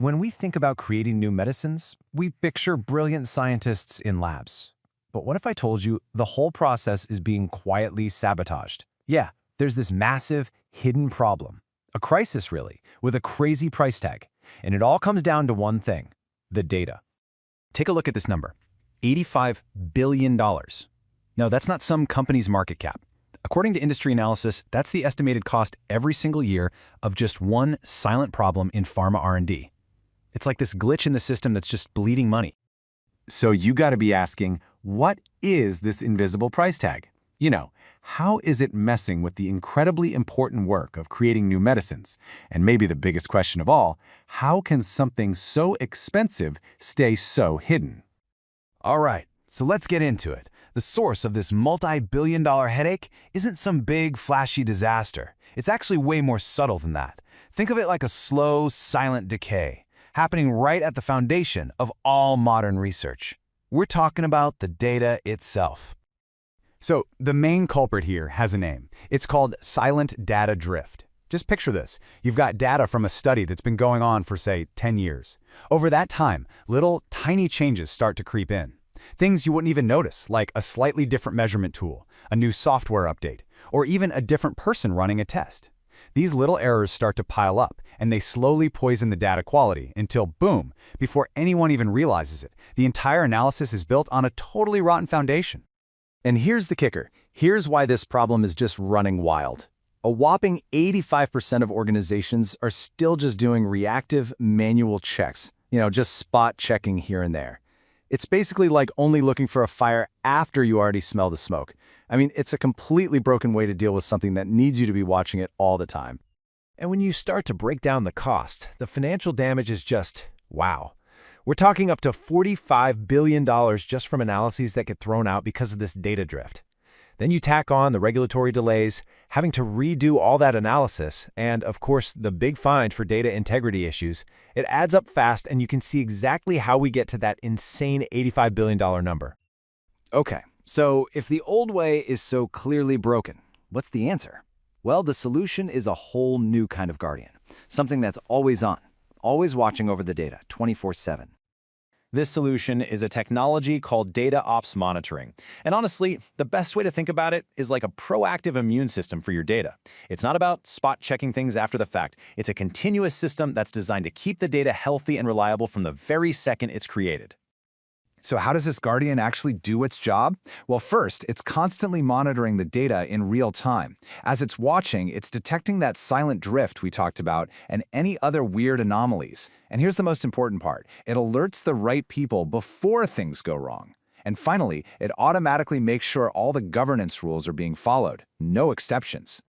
When we think about creating new medicines, we picture brilliant scientists in labs. But what if I told you the whole process is being quietly sabotaged? Yeah, there's this massive, hidden problem. A crisis, really, with a crazy price tag. And it all comes down to one thing: the data. Take a look at this number, $85 billion. No, that's not some company's market cap. According to industry analysis, that's the estimated cost every single year of just one silent problem in pharma R&D. It's like this glitch in the system that's just bleeding money. So you gotta be asking, what is this invisible price tag? How is it messing with the incredibly important work of creating new medicines? And maybe the biggest question of all, how can something so expensive stay so hidden? All right, so let's get into it. The source of this multi-billion-dollar headache isn't some big, flashy disaster. It's actually way more subtle than that. Think of it like a slow, silent decay, happening right at the foundation of all modern research. We're talking about the data itself. So the main culprit here has a name. It's called silent data drift. Just picture this. You've got data from a study that's been going on for, say, 10 years. Over that time, little, tiny changes start to creep in. Things you wouldn't even notice, like a slightly different measurement tool, a new software update, or even a different person running a test. These little errors start to pile up, and they slowly poison the data quality until, boom, before anyone even realizes it, the entire analysis is built on a totally rotten foundation. And here's the kicker. Here's why this problem is just running wild. A whopping 85% of organizations are still just doing reactive, manual checks, just spot checking here and there. It's basically like only looking for a fire after you already smell the smoke. It's a completely broken way to deal with something that needs you to be watching it all the time. And when you start to break down the cost, the financial damage is just, wow. We're talking up to $45 billion just from analyses that get thrown out because of this data drift. Then you tack on the regulatory delays, having to redo all that analysis, and of course, the big fine for data integrity issues. It adds up fast, and you can see exactly how we get to that insane $85 billion number. Okay, so if the old way is so clearly broken, what's the answer? Well, the solution is a whole new kind of guardian, something that's always on, always watching over the data, 24/7. This solution is a technology called DataOps monitoring. And honestly, the best way to think about it is like a proactive immune system for your data. It's not about spot checking things after the fact. It's a continuous system that's designed to keep the data healthy and reliable from the very second it's created. So how does this Guardian actually do its job? Well, first, it's constantly monitoring the data in real time. As it's watching, it's detecting that silent drift we talked about and any other weird anomalies. And here's the most important part. It alerts the right people before things go wrong. And finally, it automatically makes sure all the governance rules are being followed. No exceptions.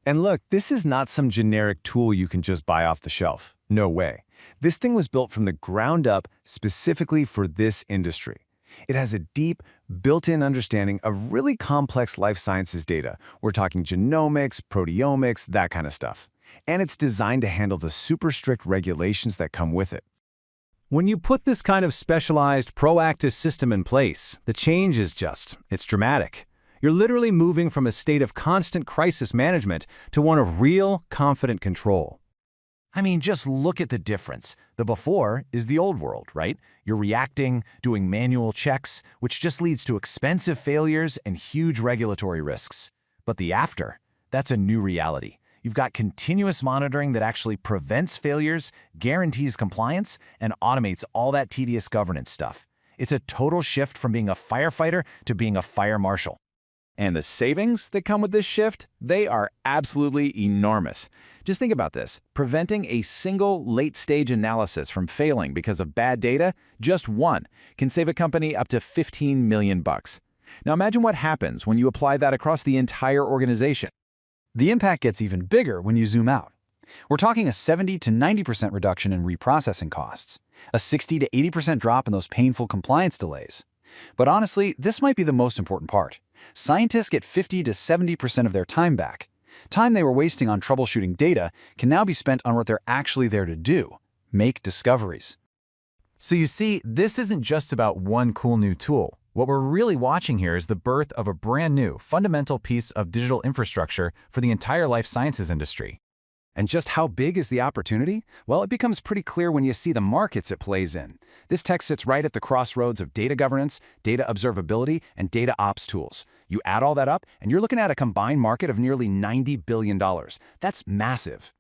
And look, this is not some generic tool you can just buy off the shelf. No way. This thing was built from the ground up specifically for this industry. It has a deep, built-in understanding of really complex life sciences data. We're talking genomics, proteomics, that kind of stuff. And it's designed to handle the super strict regulations that come with it. When you put this kind of specialized, proactive system in place, the change is it's dramatic. You're literally moving from a state of constant crisis management to one of real, confident control. Just look at the difference. The before is the old world, right? You're reacting, doing manual checks, which just leads to expensive failures and huge regulatory risks. But the after, that's a new reality. You've got continuous monitoring that actually prevents failures, guarantees compliance, and automates all that tedious governance stuff. It's a total shift from being a firefighter to being a fire marshal. And the savings that come with this shift, they are absolutely enormous. Just think about this. Preventing a single late-stage analysis from failing because of bad data, just one, can save a company up to $15 million. Now imagine what happens when you apply that across the entire organization. The impact gets even bigger when you zoom out. We're talking a 70 to 90% reduction in reprocessing costs, a 60 to 80% drop in those painful compliance delays. But honestly, this might be the most important part. Scientists get 50 to 70% of their time back. Time they were wasting on troubleshooting data can now be spent on what they're actually there to do: make discoveries. So you see, this isn't just about one cool new tool. What we're really watching here is the birth of a brand new, fundamental piece of digital infrastructure for the entire life sciences industry. And just how big is the opportunity? Well, it becomes pretty clear when you see the markets it plays in. This tech sits right at the crossroads of data governance, data observability, and DataOps tools. You add all that up, and you're looking at a combined market of nearly $90 billion. That's massive.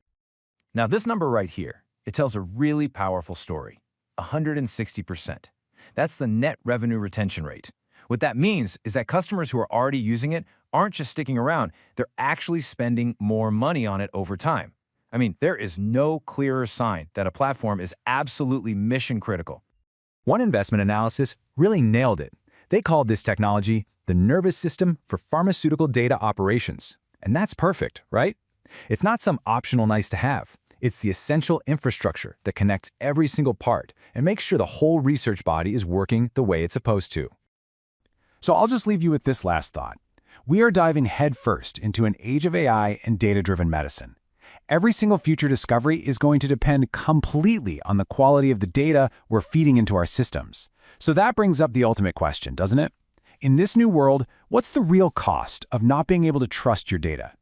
Now this number right here, it tells a really powerful story. 160%. That's the net revenue retention rate. What that means is that customers who are already using it aren't just sticking around, they're actually spending more money on it over time. I mean, there is no clearer sign that a platform is absolutely mission critical. One investment analysis really nailed it. They called this technology the nervous system for pharmaceutical data operations. And that's perfect, right? It's not some optional nice to have. It's the essential infrastructure that connects every single part and makes sure the whole research body is working the way it's supposed to. So I'll just leave you with this last thought. We are diving headfirst into an age of AI and data-driven medicine. Every single future discovery is going to depend completely on the quality of the data we're feeding into our systems. So that brings up the ultimate question, doesn't it? In this new world, what's the real cost of not being able to trust your data?